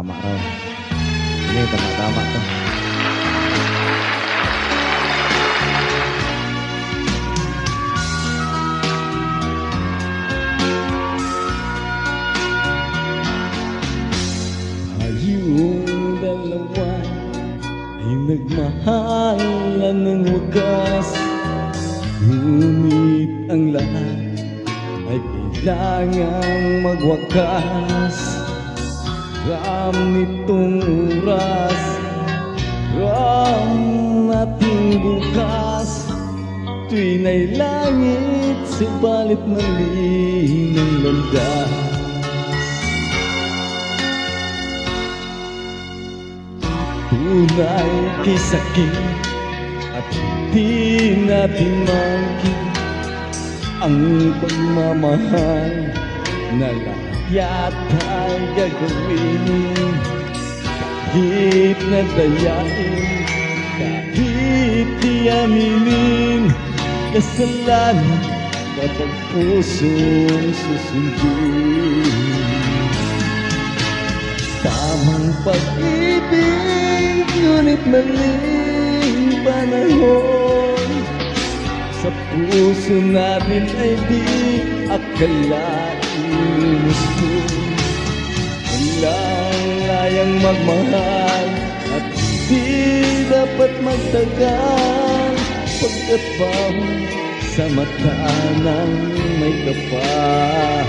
Tama raw. Ini tama-tama to. Tayong dalawa ay nagmahalan ng wagas, ngunit ang lahat ay kailangang magwakas. Ram nitong oras, ram nating bukas, tuwina'y langit, subalit mali ng landas. Tunay kay sakit at hindi natin mangkin ang pagmamahal na lahat yata'y gagawin. Kahit nadayain, kahit di aminin, kasalanan kapag pusong susundin. Tamang pag-ibig, ngunit maling panahon, sa puso natin ay di akalain gusto. Walang layang magmahal at hindi dapat magtagal, pagkat bawal sa mata ng may kapal.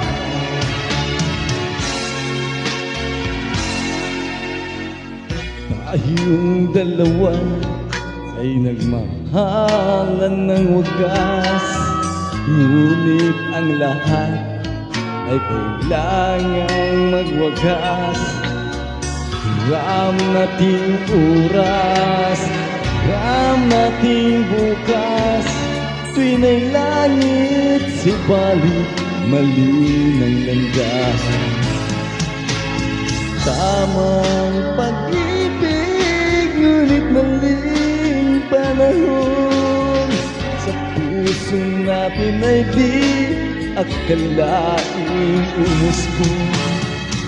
Tayong dalawa ay nagmahalan ng wagas, ngunit ang lahat ay kailangang magwagas. Ram nating oras, ram nating bukas, tuwina'y langit, subalit mali ng landas. Tamang pag-ibig, ngunit maling panahon, sa puso natin ay di akalaing umuspong.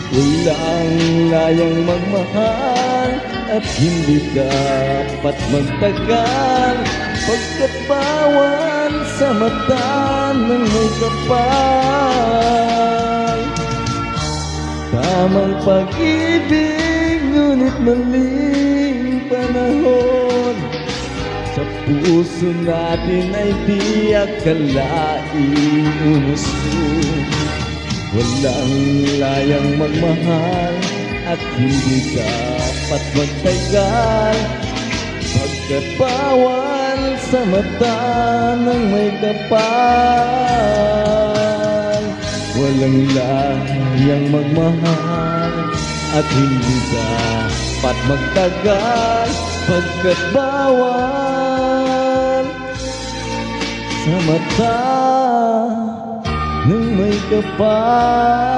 Walang layang magmahal at hindi dapat magtagal, pagkat bawal sa mata ng may kapal. Tamang pag-ibig, ngunit maling panahon, sa puso natin ay di akalaing umuspong. Walang layang magmahal at hindi dapat magtagal, pagkat bawal sa mata ng may kapal. Walang layang magmahal at hindi dapat magtagal, pagkat bawal sa mata ng may kapal.